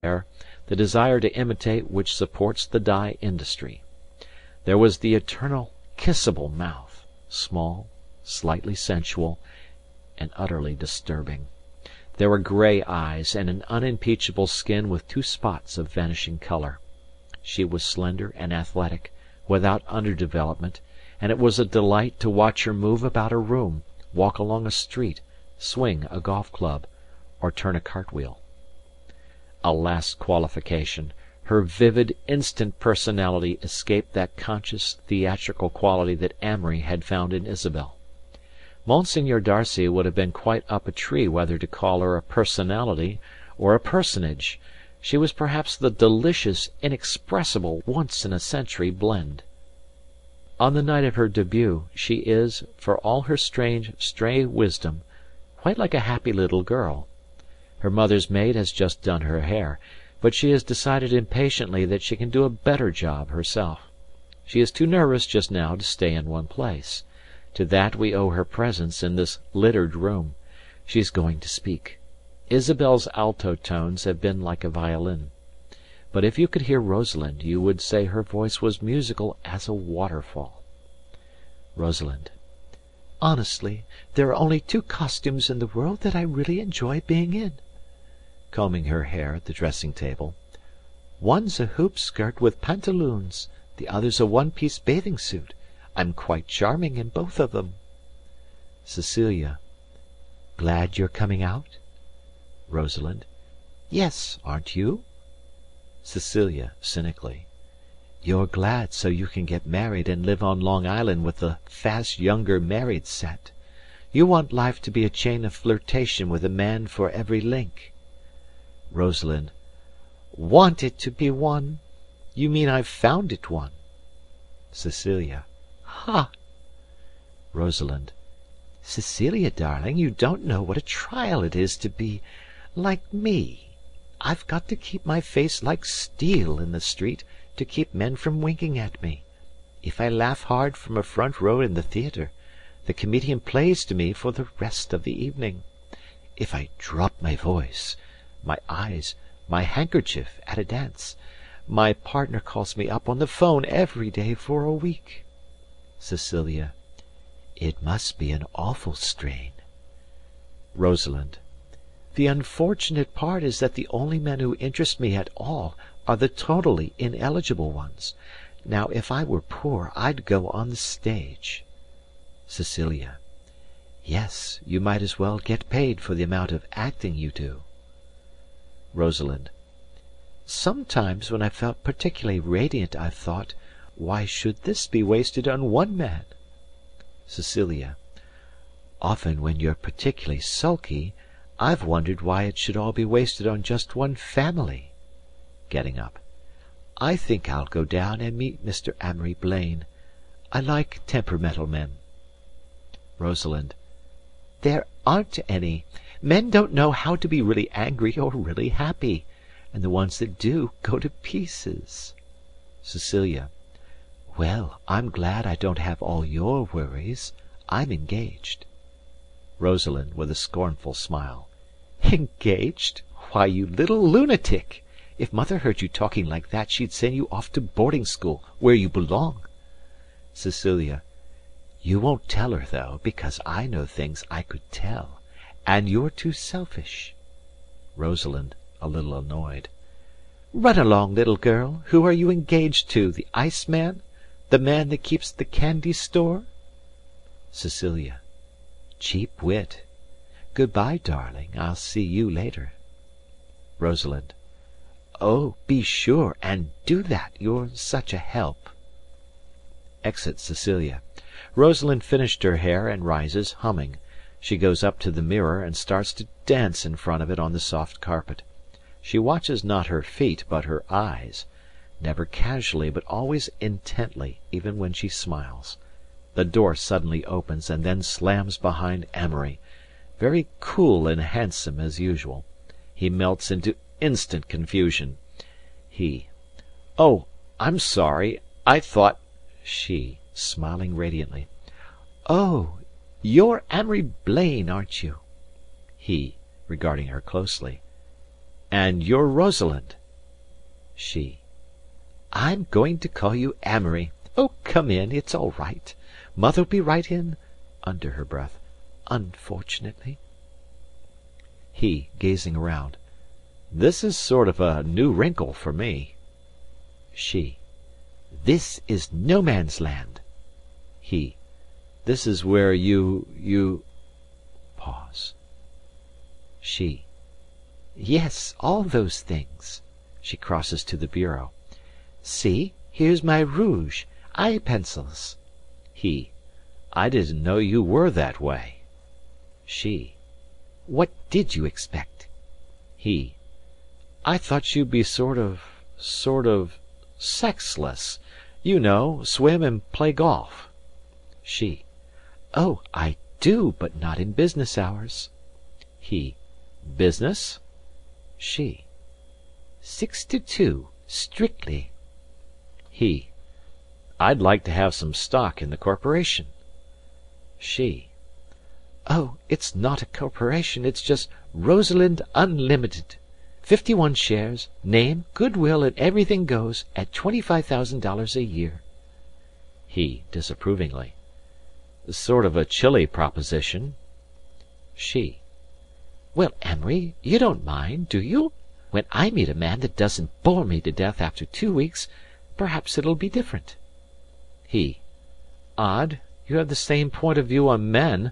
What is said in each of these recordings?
hair, the desire to imitate which supports the dye industry. There was the eternal kissable mouth, small, slightly sensual, and utterly disturbing. There were grey eyes and an unimpeachable skin with 2 spots of vanishing colour. She was slender and athletic, without underdevelopment, and it was a delight to watch her move about a room, walk along a street, swing a golf club, or turn a cartwheel. A last qualification, her vivid, instant personality escaped that conscious, theatrical quality that Amory had found in Isabel. Monseigneur Darcy would have been quite up a tree whether to call her a personality or a personage. She was perhaps the delicious, inexpressible, once-in-a-century blend. On the night of her debut she is, for all her strange, stray wisdom, quite like a happy little girl. Her mother's maid has just done her hair, but she has decided impatiently that she can do a better job herself. She is too nervous just now to stay in one place. To that we owe her presence in this littered room. She is going to speak. Isabel's alto tones have been like a violin. But if you could hear Rosalind, you would say her voice was musical as a waterfall. Rosalind. Honestly, there are only 2 costumes in the world that I really enjoy being in. Combing her hair at the dressing-table. One's a hoop skirt with pantaloons, the other's a one-piece bathing suit. I'm quite charming in both of them. Cecilia. Glad you're coming out? Rosalind. Yes, aren't you? Cecilia, cynically. You're glad so you can get married and live on Long Island with the fast younger married set. You want life to be a chain of flirtation with a man for every link. Rosalind. Want it to be one? You mean I've found it one. Cecilia. Ha! Rosalind. Cecilia, darling, you don't know what a trial it is to be like me. I've got to keep my face like steel in the street to keep men from winking at me. If I laugh hard from a front row in the theatre, the comedian plays to me for the rest of the evening. If I drop my voice, my eyes, my handkerchief at a dance, my partner calls me up on the phone every day for a week. Cecilia. It must be an awful strain. Rosalind. The unfortunate part is that the only men who interest me at all are the totally ineligible ones. Now, if I were poor, I'd go on the stage. Cecilia. Yes, you might as well get paid for the amount of acting you do. Rosalind. Sometimes when I felt particularly radiant I've thought, why should this be wasted on one man? Cecilia. Often when you're particularly sulky, I've wondered why it should all be wasted on just one family. Getting up. I think I'll go down and meet Mr. Amory Blaine. I like temperamental men. Rosalind. There aren't any. Men don't know how to be really angry or really happy, and the ones that do go to pieces. Cecilia. Well, I'm glad I don't have all your worries. I'm engaged. Rosalind, with a scornful smile. Engaged? Why, you little lunatic! If Mother heard you talking like that, she'd send you off to boarding school, where you belong. Cecilia. You won't tell her, though, because I know things I could tell, and you're too selfish. Rosalind, a little annoyed. Run along, little girl. Who are you engaged to? The iceman? The man that keeps the candy store? Cecilia. Cheap wit. Good-bye, darling. I'll see you later. Rosalind. Oh, be sure and do that. You're such a help. Exit Cecilia. Rosalind finished her hair and rises, humming. She goes up to the mirror and starts to dance in front of it on the soft carpet. She watches not her feet, but her eyes, never casually but always intently, even when she smiles. The door suddenly opens and then slams behind Amory, very cool and handsome as usual. He melts into instant confusion. He. Oh, I'm sorry. I thought. She, smiling radiantly. Oh, you're Amory Blaine, aren't you? He, regarding her closely. And you're Rosalind. She. I'm going to call you Amory. Oh, come in. It's all right. Mother'll be right in. Under her breath. Unfortunately. He, gazing around. This is sort of a new wrinkle for me. She. This is no man's land. He. This is where you... Pause. She. Yes, all those things. She crosses to the bureau. See, here's my rouge, eye pencils. He. I didn't know you were that way. She. What did you expect? He. I thought you'd be sort of sexless. You know, swim and play golf. She. Oh, I do, but not in business hours. He. Business? She. 6 to 2, strictly. He. I'd like to have some stock in the corporation. She. Oh, it's not a corporation. It's just Rosalind Unlimited. 51 shares, name, goodwill, and everything goes at $25,000 a year. He, disapprovingly. Sort of a chilly proposition. She. Well, Amory, you don't mind, do you? When I meet a man that doesn't bore me to death after 2 weeks, perhaps it'll be different. He. Odd. You have the same point of view on men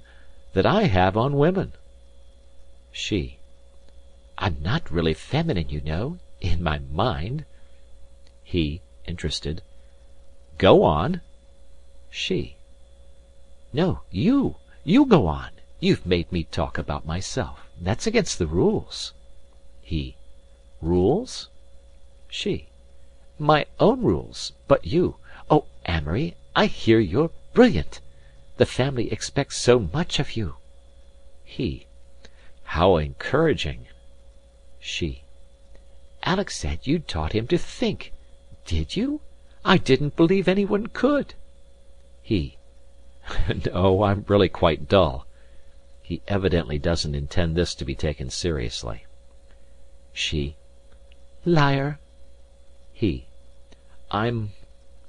that I have on women. She. I'm not really feminine, you know, in my mind. He, interested. Go on. She. No, you. You go on. You've made me talk about myself. That's against the rules. He. Rules? She. My own rules. But you. Oh, Amory, I hear you're brilliant. The family expects so much of you. He. How encouraging. She. Alex said you taught him to think. Did you? I didn't believe anyone could. He. No, I'm really quite dull. He evidently doesn't intend this to be taken seriously. She. Liar. He. I'm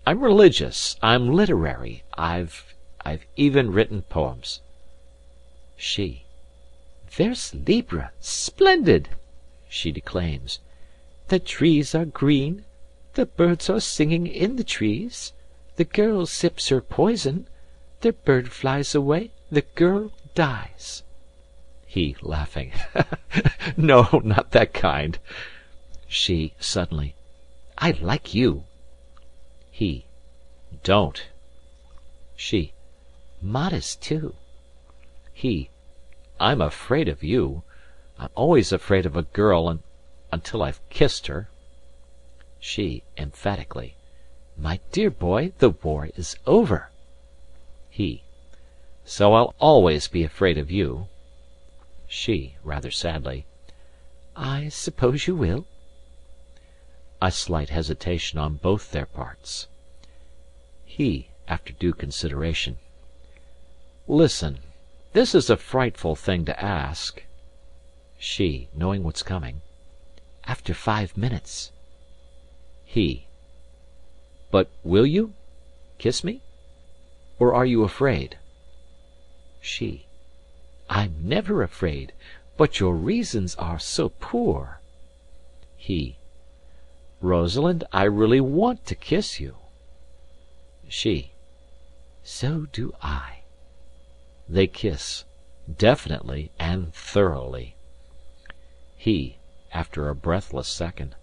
religious. I'm literary. I've even written poems. She. Vers libre. Splendid. She declaims. The trees are green. The birds are singing in the trees. The girl sips her poison. The bird flies away. The girl dies. He, laughing. No, not that kind. She, suddenly. I like you. He. Don't. She. Modest, too. He. I'm afraid of you. I'm always afraid of a girl until I've kissed her. She, emphatically. My dear boy, the war is over. He. So I'll always be afraid of you. She, rather sadly. I suppose you will. A slight hesitation on both their parts. He, after due consideration. Listen, this is a frightful thing to ask. She, knowing what's coming. After 5 minutes. He. But will you? Kiss me? Or are you afraid? She. I'm never afraid, but your reasons are so poor. He. Rosalind, I really want to kiss you. She. So do I. They kiss, definitely and thoroughly. He, after a breathless second.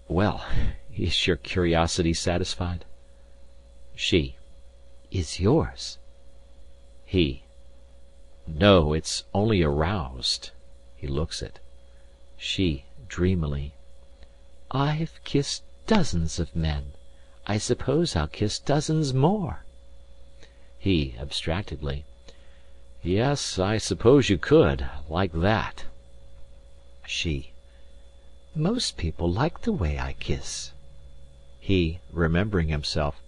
Well, is your curiosity satisfied? She. Is yours? He. No, it's only aroused. He looks it. She, dreamily. I've kissed dozens of men. I suppose I'll kiss dozens more. He, abstractedly. Yes, I suppose you could, like that. She. Most people like the way I kiss. He, remembering himself.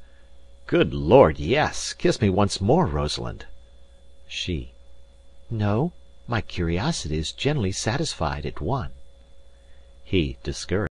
Good Lord, yes! Kiss me once more, Rosalind. She. No, my curiosity is generally satisfied at one. he discouraged.